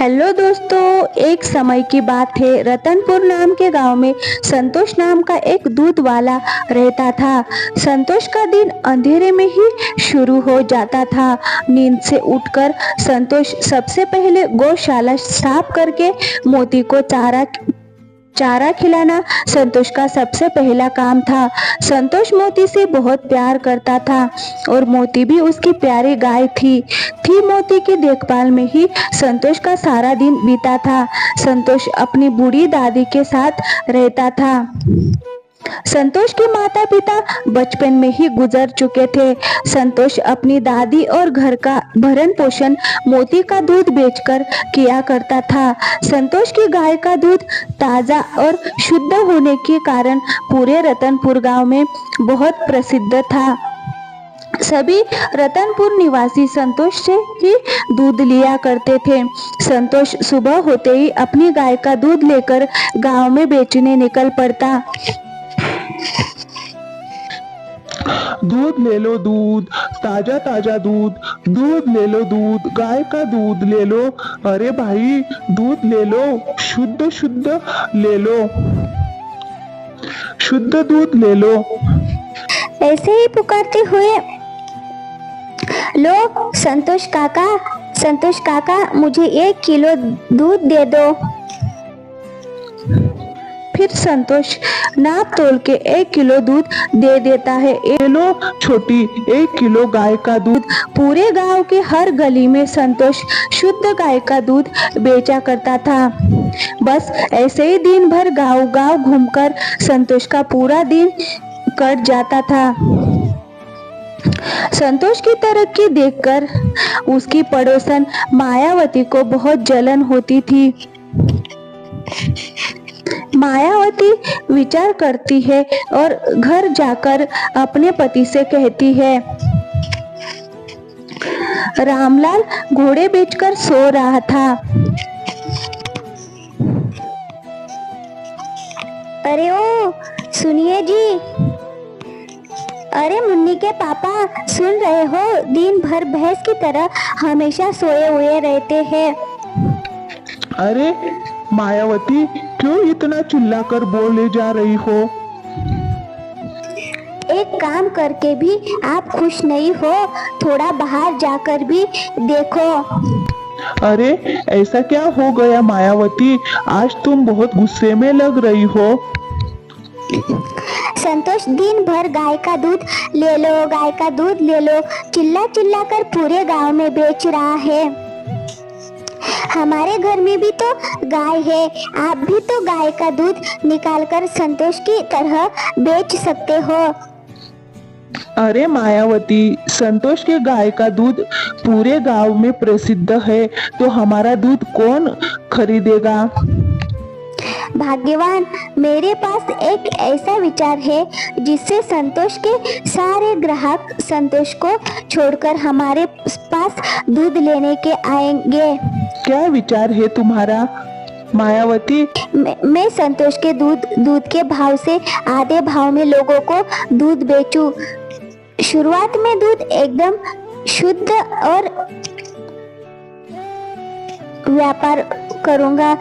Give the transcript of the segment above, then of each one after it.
Hello दोस्तों, एक समय की बात है। रतनपुर नाम के गांव में संतोष नाम का एक दूध वाला रहता था। संतोष का दिन अंधेरे में ही शुरू हो जाता था। नींद से उठकर संतोष सबसे पहले गौशाला साफ करके मोती को चारा खिलाना संतोष का सबसे पहला काम था। संतोष मोती से बहुत प्यार करता था और मोती भी उसकी प्यारी गाय थी। मोती की देखभाल में ही संतोष का सारा दिन बीता था। संतोष अपनी बूढ़ी दादी के साथ रहता था। संतोष के माता पिता बचपन में ही गुजर चुके थे। संतोष अपनी दादी और घर का भरण पोषण मोती का दूध बेचकर किया करता था। संतोष की गाय का दूध ताजा और शुद्ध होने के कारण पूरे रतनपुर गांव में बहुत प्रसिद्ध था। सभी रतनपुर निवासी संतोष से ही दूध लिया करते थे। संतोष सुबह होते ही अपनी गाय का दूध लेकर गांव में बेचने निकल पड़ता। दूध ले लो दूध, ताजा ताजा दूध, दूध ले लो दूध, गाय का दूध ले लो। अरे भाई दूध ले लो, शुद्ध शुद्ध ले लो, शुद्ध दूध ले लो। ऐसे ही पुकारते हुए लो संतोष काका मुझे 1 किलो दूध दे दो। फिर संतोष नाप तोल के 1 किलो दूध दे देता है। लो छोटी 1 किलो गाय का दूध। पूरे गांव के हर गली में संतोष शुद्ध गाय का दूध बेचा करता था। बस ऐसे ही दिन भर गांव गांव घूमकर संतोष का पूरा दिन कट जाता था। संतोष की तरक्की देखकर उसकी पड़ोसन मायावती को बहुत जलन होती थी। मायावती विचार करती है और घर जाकर अपने पति से कहती है, रामलाल घोड़े बेचकर सो रहा था। अरे ओ सुनिए जी। अरे मुन्नी के पापा सुन रहे हो, दिन भर भैंस की तरह हमेशा सोए हुए रहते हैं। अरे मायावती क्यों इतना चिल्लाकर बोले जा रही हो? एक काम करके भी आप खुश नहीं हो, थोड़ा बाहर जाकर भी देखो। अरे ऐसा क्या हो गया मायावती, आज तुम बहुत गुस्से में लग रही हो। संतोष दिन भर गाय का दूध ले लो, गाय का दूध ले लो चिल्ला चिल्ला कर पूरे गांव में बेच रहा है। हमारे घर में भी तो गाय है, आप भी तो गाय का दूध निकालकर संतोष की तरह बेच सकते हो। अरे मायावती, संतोष के गाय का दूध पूरे गांव में प्रसिद्ध है, तो हमारा दूध कौन खरीदेगा? भाग्यवान, मेरे पास एक ऐसा विचार है जिससे संतोष के सारे ग्राहक संतोष को छोड़कर हमारे पास दूध लेने के आएंगे। क्या विचार है तुम्हारा मायावती? मैं संतोष के दूध के भाव से आधे भाव में लोगों को दूध बेचूं। शुरुआत में दूध एकदम शुद्ध और व्यापार करूंगा,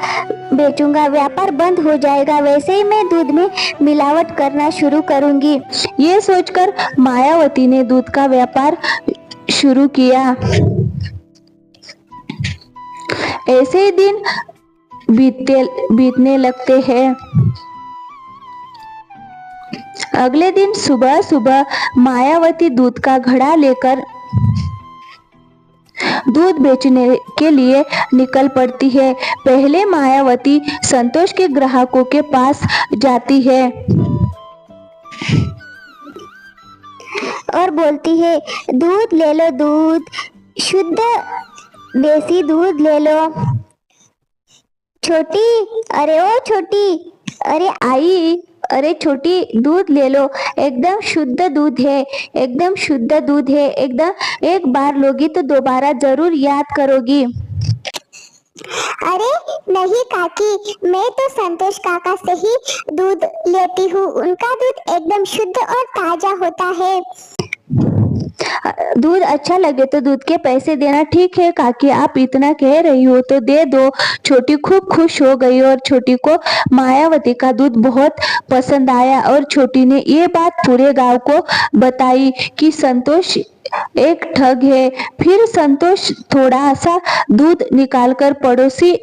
बेचूंगा, व्यापार बंद हो जाएगा। वैसे ही मैं दूध में मिलावट करना शुरू करूंगी। ये सोचकर मायावती ने दूध का व्यापार शुरू किया। ऐसे ही दिन बीतने लगते हैं। अगले दिन सुबह सुबह मायावती दूध का घड़ा लेकर दूध बेचने के लिए निकल पड़ती है। पहले मायावती संतोष के ग्राहकों के पास जाती है और बोलती है, दूध ले लो, दूध शुद्ध देसी दूध ले लो। छोटी, अरे ओ छोटी, अरे आई, अरे छोटी दूध ले लो, एकदम शुद्ध दूध है, एकदम शुद्ध दूध है, एकदम एक बार लोगी तो दोबारा जरूर याद करोगी। अरे नहीं काकी, मैं तो संतोष काका से ही दूध लेती हूँ, उनका दूध एकदम शुद्ध और ताजा होता है। दूध अच्छा लगे तो दूध के पैसे देना। ठीक है काकी, आप इतना कह रही हो तो दे दो। छोटी खूब खुश हो गई और छोटी को मायावती का दूध बहुत पसंद आया और छोटी ने ये बात पूरे गांव को बताई कि संतोष एक ठग है। फिर संतोष थोड़ा सा दूध निकालकर पड़ोसी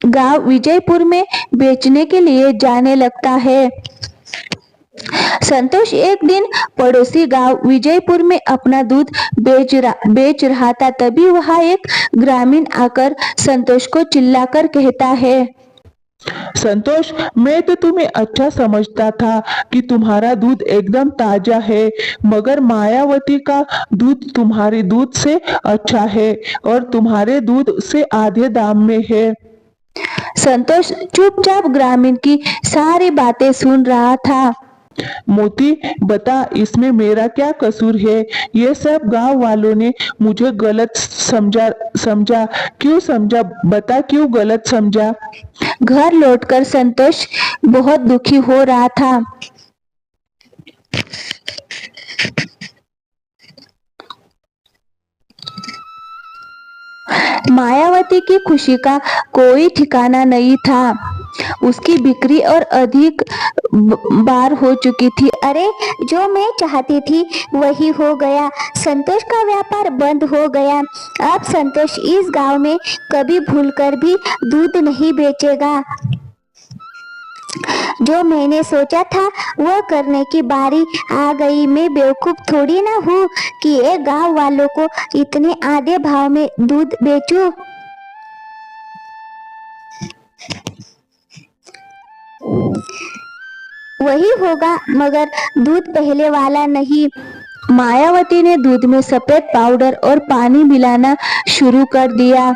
गांव विजयपुर में बेचने के लिए जाने लगता है। संतोष एक दिन पड़ोसी गांव विजयपुर में अपना दूध बेच रहा था। तभी वहां एक ग्रामीण आकर संतोष को चिल्लाकर कहता है, संतोष, मैं तो तुम्हें अच्छा समझता था कि तुम्हारा दूध एकदम ताजा है, मगर मायावती का दूध तुम्हारे दूध से अच्छा है और तुम्हारे दूध से आधे दाम में है। संतोष चुपचाप ग्रामीण की सारी बातें सुन रहा था। मोती, बता इसमें मेरा क्या कसूर है? ये सब गांव वालों ने मुझे गलत समझा। क्यों समझा? बता, क्यों गलत समझा? घर लौटकर संतोष बहुत दुखी हो रहा था। मायावती की खुशी का कोई ठिकाना नहीं था। उसकी बिक्री और अधिक बार हो चुकी थी। अरे, जो मैं चाहती थी वही हो गया। संतोष का व्यापार बंद हो गया। अब संतोष इस गांव में कभी भूलकर भी दूध नहीं बेचेगा। जो मैंने सोचा था वह करने की बारी आ गई। मैं बेवकूफ थोड़ी ना हूँ कि एक गांव वालों को इतने आधे भाव में दूध बेचूं। वही होगा, मगर दूध पहले वाला नहीं। मायावती ने दूध में सफेद पाउडर और पानी मिलाना शुरू कर दिया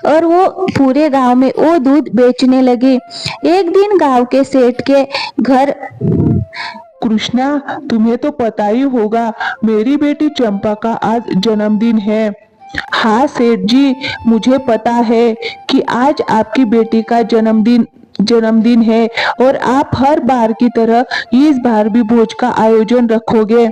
और वो पूरे गांव में वो दूध बेचने लगे। एक दिन गांव के सेठ के घर, कृष्णा, तुम्हें तो पता ही होगा, मेरी बेटी चंपा का आज जन्मदिन है। हाँ सेठ जी, मुझे पता है कि आज आपकी बेटी का जन्मदिन है और आप हर बार की तरह इस बार भी भोज का आयोजन रखोगे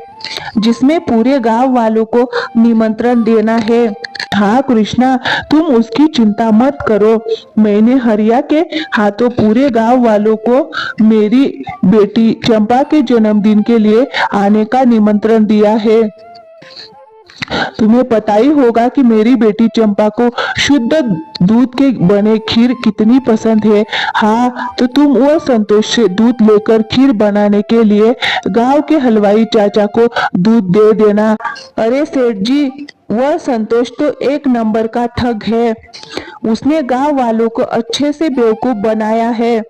जिसमें पूरे गांव वालों को निमंत्रण देना है। हाँ कृष्णा, तुम उसकी चिंता मत करो। मैंने हरिया के हाथों पूरे गांव वालों को मेरी बेटी चंपा के जन्मदिन के लिए आने का निमंत्रण दिया है। तुम्हें पता ही होगा कि मेरी बेटी चंपा को शुद्ध दूध के बने खीर कितनी पसंद है। हाँ, तो तुम वह संतोष से दूध लेकर खीर बनाने के लिए गांव के हलवाई चाचा को दूध दे देना। अरे सेठ जी, वह संतोष तो एक नंबर का ठग है। उसने गांव वालों को अच्छे से बेवकूफ बनाया है।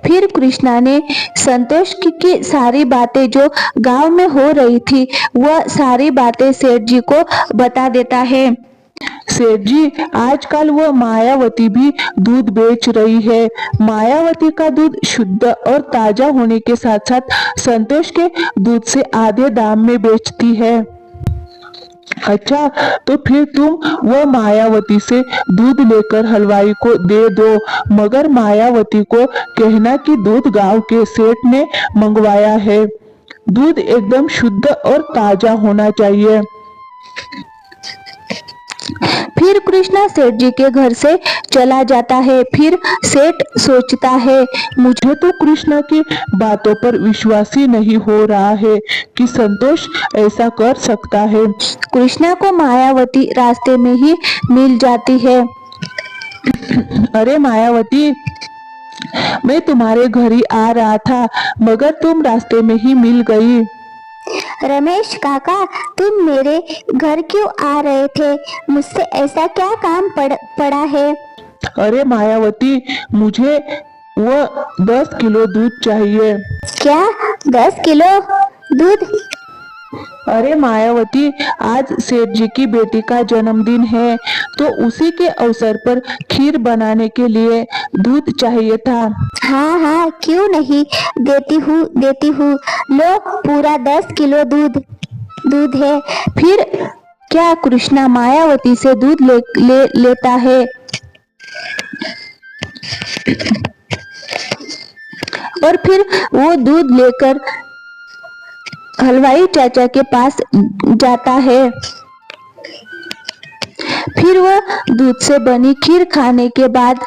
फिर कृष्णा ने संतोष की सारी बातें जो गांव में हो रही थी वह सारी बातें सेठ जी को बता देता है। सेठ जी, आजकल वह मायावती भी दूध बेच रही है। मायावती का दूध शुद्ध और ताजा होने के साथ साथ संतोष के दूध से आधे दाम में बेचती है। अच्छा, तो फिर तुम वह मायावती से दूध लेकर हलवाई को दे दो, मगर मायावती को कहना कि दूध गांव के सेठ ने मंगवाया है। दूध एकदम शुद्ध और ताजा होना चाहिए। फिर कृष्णा सेठ जी के घर से चला जाता है। फिर सेठ सोचता है, मुझे तो कृष्णा की बातों पर विश्वास ही नहीं हो रहा है कि संतोष ऐसा कर सकता है। कृष्णा को मायावती रास्ते में ही मिल जाती है। अरे मायावती, मैं तुम्हारे घर ही आ रहा था, मगर तुम रास्ते में ही मिल गई। रमेश काका, तुम मेरे घर क्यों आ रहे थे? मुझसे ऐसा क्या काम पड़ा है? अरे मायावती, मुझे वह 10 किलो दूध चाहिए। क्या 10 किलो दूध? अरे मायावती, आज सेठ जी की बेटी का जन्मदिन है, तो उसी के अवसर पर खीर बनाने के लिए दूध चाहिए था। हाँ हाँ, क्यों नहीं, देती हूँ। लो, पूरा 10 किलो दूध है। फिर क्या कृष्णा मायावती से दूध लेता है और फिर वो दूध लेकर हलवाई चाचा के पास जाता है। फिर वह दूध से बनी खीर खाने के बाद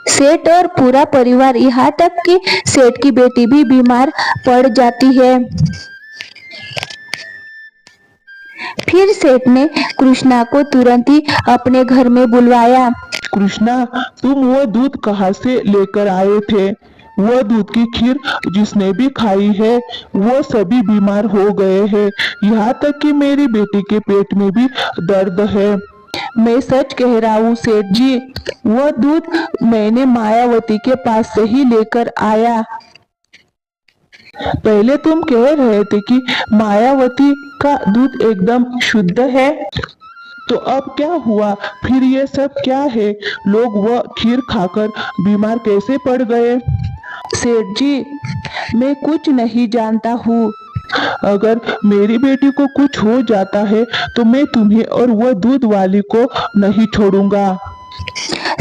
सेठ और पूरा परिवार, यहाँ तक कि सेठ की बेटी भी बीमार पड़ जाती है। फिर सेठ ने कृष्णा को तुरंत ही अपने घर में बुलवाया। कृष्णा, तुम वो दूध कहाँ से लेकर आए थे? वो दूध की खीर जिसने भी खाई है वो सभी बीमार हो गए हैं। यहाँ तक कि मेरी बेटी के पेट में भी दर्द है। मैं सच कह रहा हूँ सेठ जी, वह दूध मैंने मायावती के पास से ही लेकर आया। पहले तुम कह रहे थे कि मायावती का दूध एकदम शुद्ध है, तो अब क्या हुआ? फिर ये सब क्या है? लोग वह खीर खाकर बीमार कैसे पड़ गए? सेठ जी, मैं कुछ नहीं जानता हूँ। अगर मेरी बेटी को कुछ हो जाता है तो मैं तुम्हें और वह दूध वाली को नहीं छोड़ूंगा।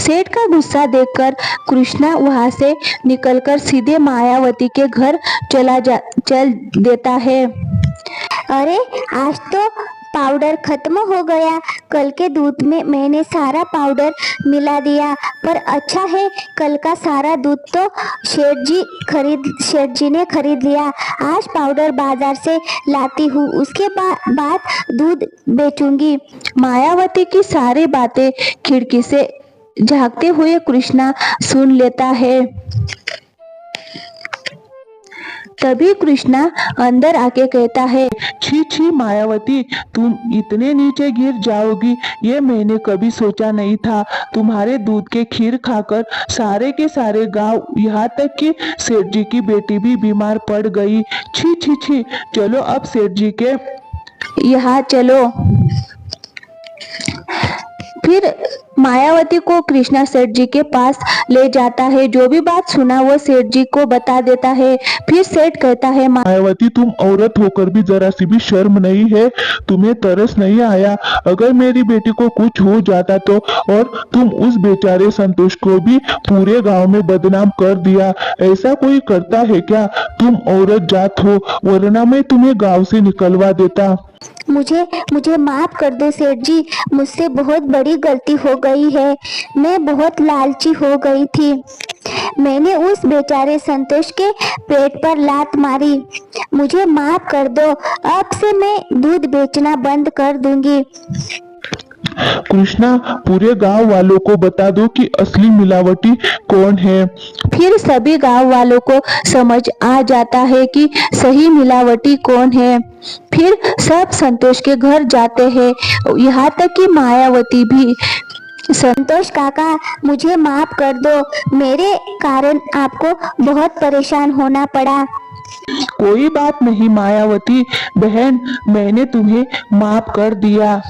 सेठ का गुस्सा देखकर कृष्णा वहां से निकलकर सीधे मायावती के घर चल देता है। अरे आज तो पाउडर खत्म हो गया। कल के दूध में मैंने सारा पाउडर मिला दिया, पर अच्छा है कल का सारा दूध तो सेठ जी ने खरीद लिया। आज पाउडर बाजार से लाती हूँ, उसके बाद दूध बेचूंगी। मायावती की सारी बातें खिड़की से झांकते हुए कृष्णा सुन लेता है। तभी कृष्णा अंदर आके कहता है, छी छी मायावती, तुम इतने नीचे गिर जाओगी ये मैंने कभी सोचा नहीं था। तुम्हारे दूध के खीर खाकर सारे के सारे गांव, यहाँ तक कि सेठ जी की बेटी भी बीमार पड़ गई। छी छी छी, चलो अब सेठ जी के यहाँ चलो। फिर मायावती को कृष्णा सेठ जी के पास ले जाता है। जो भी बात सुना वो सेठ जी को बता देता है। फिर सेठ कहता है, मायावती, तुम औरत होकर भी जरा सी भी शर्म नहीं है? तुम्हें तरस नहीं आया? अगर मेरी बेटी को कुछ हो जाता तो? और तुम उस बेचारे संतोष को भी पूरे गांव में बदनाम कर दिया। ऐसा कोई करता है क्या? तुम औरत जात हो, वरना मैं तुम्हें गांव से निकलवा देता। मुझे माफ कर दो सेठ जी, मुझसे बहुत बड़ी गलती हो गई है। मैं बहुत लालची हो गई थी। मैंने उस बेचारे संतोष के पेट पर लात मारी। मुझे माफ कर दो। अब से मैं दूध बेचना बंद कर दूंगी। कृष्णा, पूरे गांव वालों को बता दो कि असली मिलावटी कौन है। फिर सभी गांव वालों को समझ आ जाता है कि सही मिलावटी कौन है। फिर सब संतोष के घर जाते हैं, यहाँ तक कि मायावती भी। संतोष काका, मुझे माफ कर दो। मेरे कारण आपको बहुत परेशान होना पड़ा। कोई बात नहीं मायावती बहन, मैंने तुम्हें माफ कर दिया।